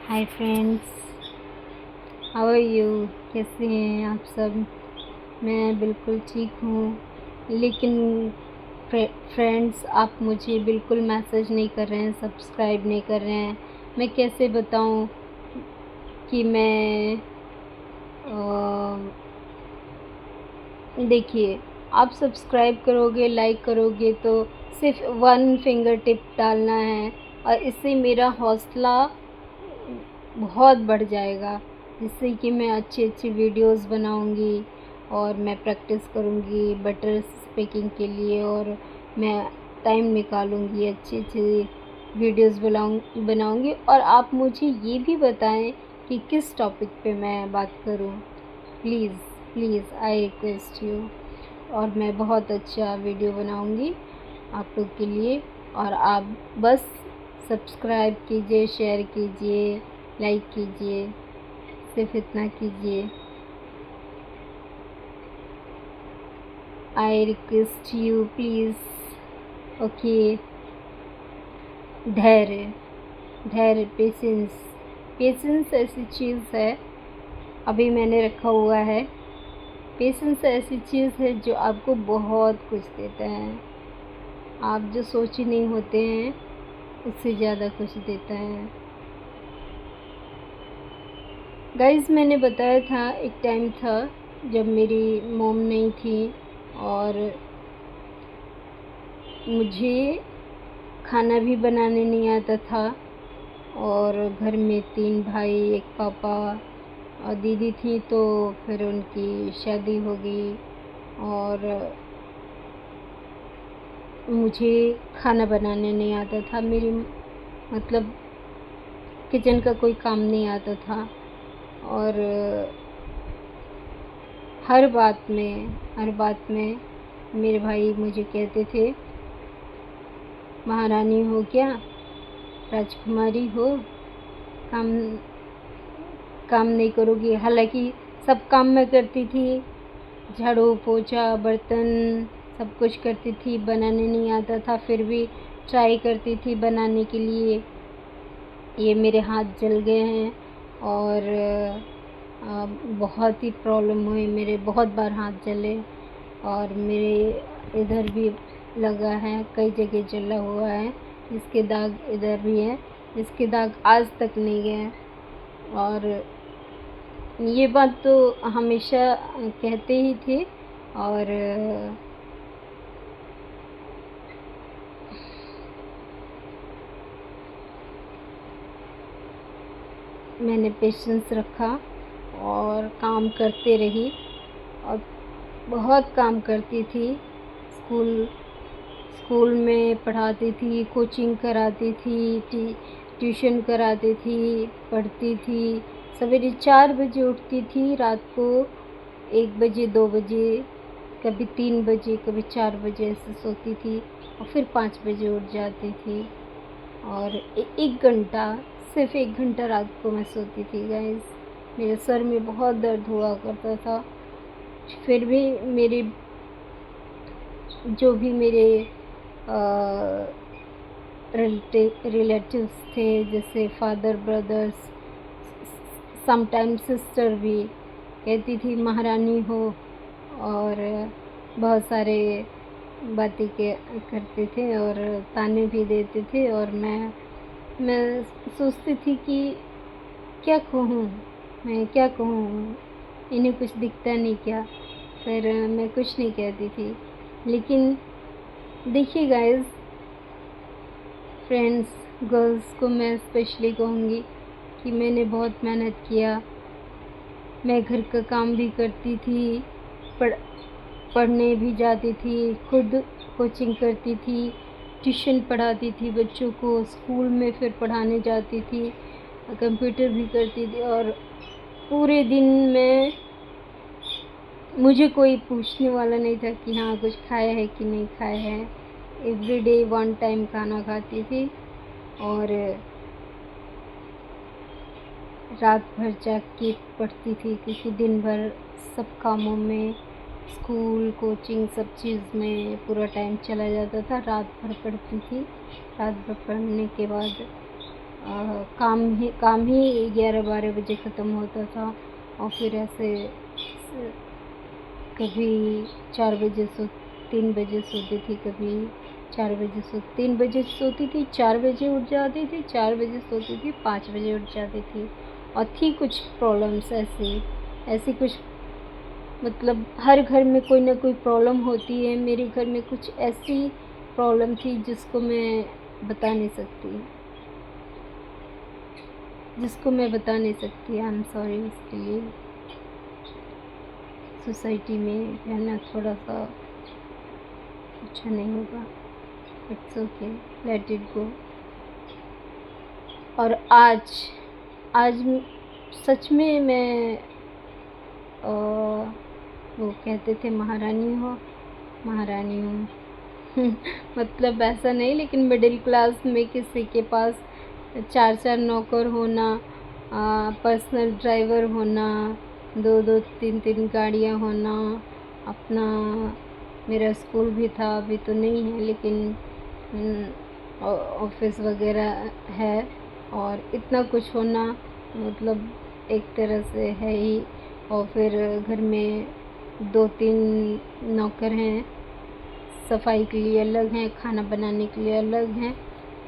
Hi friends, how are you. कैसे हैं आप सब। मैं बिल्कुल ठीक हूँ, लेकिन फ्रेंड्स आप मुझे बिल्कुल मैसेज नहीं कर रहे हैं, सब्सक्राइब नहीं कर रहे हैं। मैं कैसे बताऊँ कि मैं देखिए, आप सब्सक्राइब करोगे, लाइक करोगे तो सिर्फ वन फिंगर टिप डालना है और इससे मेरा हौसला बहुत बढ़ जाएगा, जिससे कि मैं अच्छी अच्छी वीडियोस बनाऊंगी और मैं प्रैक्टिस करूंगी बेटर स्पीकिंग के लिए, और मैं टाइम निकालूंगी, अच्छी अच्छी वीडियोस बनाऊंगी। और आप मुझे ये भी बताएं कि किस टॉपिक पे मैं बात करूं। Please please I request you. और मैं बहुत अच्छा वीडियो बनाऊंगी आप लोग के लिए, और आप बस सब्सक्राइब कीजिए, शेयर कीजिए, लाइक कीजिए, सिर्फ इतना कीजिए। I request you please. Okay. धैर्य, धैर्य, पेशेंस। पेशेंस ऐसी चीज़ है, अभी मैंने रखा हुआ है। पेशेंस ऐसी चीज़ है जो आपको बहुत कुछ देता है। आप जो सोच ही नहीं होते हैं उससे ज़्यादा कुछ देता है। गाइस, मैंने बताया था एक टाइम था जब मेरी मॉम नहीं थी और मुझे खाना भी बनाने नहीं आता था, और घर में 3 भाई, एक पापा और दीदी थी। तो फिर उनकी शादी हो गई और मुझे खाना बनाने नहीं आता था। मेरी मतलब किचन का कोई काम नहीं आता था, और हर बात में मेरे भाई मुझे कहते थे, महारानी हो क्या, राजकुमारी हो, काम काम नहीं करोगी। हालांकि सब काम मैं करती थी, झाड़ू पोछा बर्तन सब कुछ करती थी, बनाने नहीं आता था फिर भी ट्राई करती थी बनाने के लिए। ये मेरे हाथ जल गए हैं और बहुत ही प्रॉब्लम हुई, मेरे बहुत बार हाथ जले, और मेरे इधर भी लगा है, कई जगह जला हुआ है, इसके दाग इधर भी है, इसके दाग आज तक नहीं गए। और ये बात तो हमेशा कहते ही थे। और मैंने पेशेंस रखा और काम करते रही, और बहुत काम करती थी। स्कूल में पढ़ाती थी, कोचिंग कराती थी, ट्यूशन कराती थी, पढ़ती थी। सवेरे 4 बजे उठती थी, रात को 1 बजे 2 बजे, कभी 3 बजे, कभी 4 बजे ऐसे सोती थी, और फिर 5 बजे उठ जाती थी। और एक घंटा, सिर्फ 1 घंटा रात को मैं सोती थी गाइस। मेरे सर में बहुत दर्द हुआ करता था, फिर भी मेरे जो भी मेरे रिलेटिव्स थे, जैसे फादर, ब्रदर्स, समटाइम सिस्टर भी कहती थी महारानी हो, और बहुत सारे बातें करते थे और ताने भी देते थे। और मैं सोचती थी कि क्या कहूँ, मैं क्या कहूँ, इन्हें कुछ दिखता नहीं क्या। फिर मैं कुछ नहीं कहती थी। लेकिन देखिए गाइस, फ्रेंड्स, गर्ल्स को मैं स्पेशली कहूँगी कि मैंने बहुत मेहनत किया। मैं घर का काम भी करती थी, पढ़ने भी जाती थी, खुद कोचिंग करती थी, ट्यूशन पढ़ाती थी बच्चों को, स्कूल में फिर पढ़ाने जाती थी, कंप्यूटर भी करती थी। और पूरे दिन में मुझे कोई पूछने वाला नहीं था कि हाँ कुछ खाया है कि नहीं खाया है। एवरीडे 1 टाइम खाना खाती थी, और रात भर जाग के पढ़ती थी, क्योंकि दिन भर सब कामों में, स्कूल, कोचिंग, सब चीज़ में पूरा टाइम चला जाता था। रात भर पढ़ती थी, रात भर पढ़ने के बाद काम ही 11-12 बजे ख़त्म होता था और फिर ऐसे कभी 4 बजे 3 बजे सोती थी, कभी 4 बजे 3 बजे सोती थी, 4 बजे उठ जाती थी, 4 बजे सोती थी, 5 बजे उठ जाती थी। और थी कुछ प्रॉब्लम्स ऐसी कुछ, मतलब हर घर में कोई ना कोई प्रॉब्लम होती है। मेरे घर में कुछ ऐसी प्रॉब्लम थी जिसको मैं बता नहीं सकती। आई एम सॉरी इसके लिए। सोसाइटी में रहना थोड़ा सा अच्छा नहीं होगा। It's okay, let it go. और आज सच में मैं वो कहते थे महारानी हूँ। मतलब ऐसा नहीं, लेकिन मिडिल क्लास में किसी के पास 4 नौकर होना, पर्सनल ड्राइवर होना, 2 3 गाड़ियाँ होना, अपना मेरा स्कूल भी था, अभी तो नहीं है लेकिन ऑफिस वगैरह है, और इतना कुछ होना मतलब एक तरह से है ही। और फिर घर में 2-3 नौकर हैं, सफाई के लिए अलग हैं, खाना बनाने के लिए अलग हैं,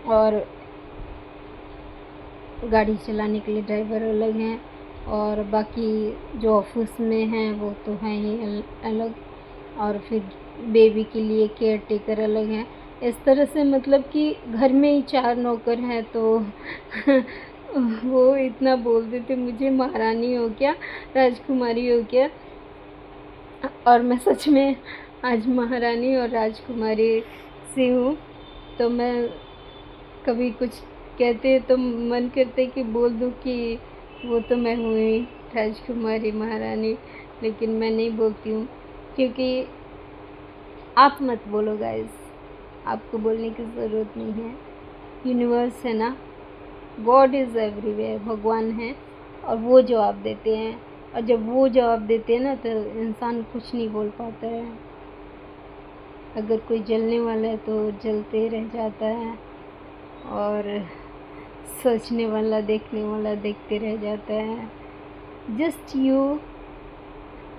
और गाड़ी चलाने के लिए ड्राइवर अलग हैं, और बाकी जो ऑफिस में हैं वो तो हैं ही अलग, और फिर बेबी के लिए केयर टेकर अलग हैं। इस तरह से मतलब कि घर में ही 4 नौकर हैं। तो वो इतना बोलते थे मुझे महारानी हो क्या, राजकुमारी हो क्या। और मैं सच में आज महारानी और राजकुमारी सी हूँ। तो मैं कभी कुछ कहते तो मन करते कि बोल दूँ कि वो तो मैं हूँ ही, राजकुमारी महारानी, लेकिन मैं नहीं बोलती हूँ क्योंकि आप मत बोलो गाइस, आपको बोलने की ज़रूरत नहीं है। यूनिवर्स है ना, गॉड इज़ एवरीवेयर, भगवान है और वो जवाब देते हैं। और जब वो जवाब देते हैं ना तो इंसान कुछ नहीं बोल पाता है। अगर कोई जलने वाला है तो जलते रह जाता है, और सोचने वाला देखने वाला देखते रह जाता है। Just you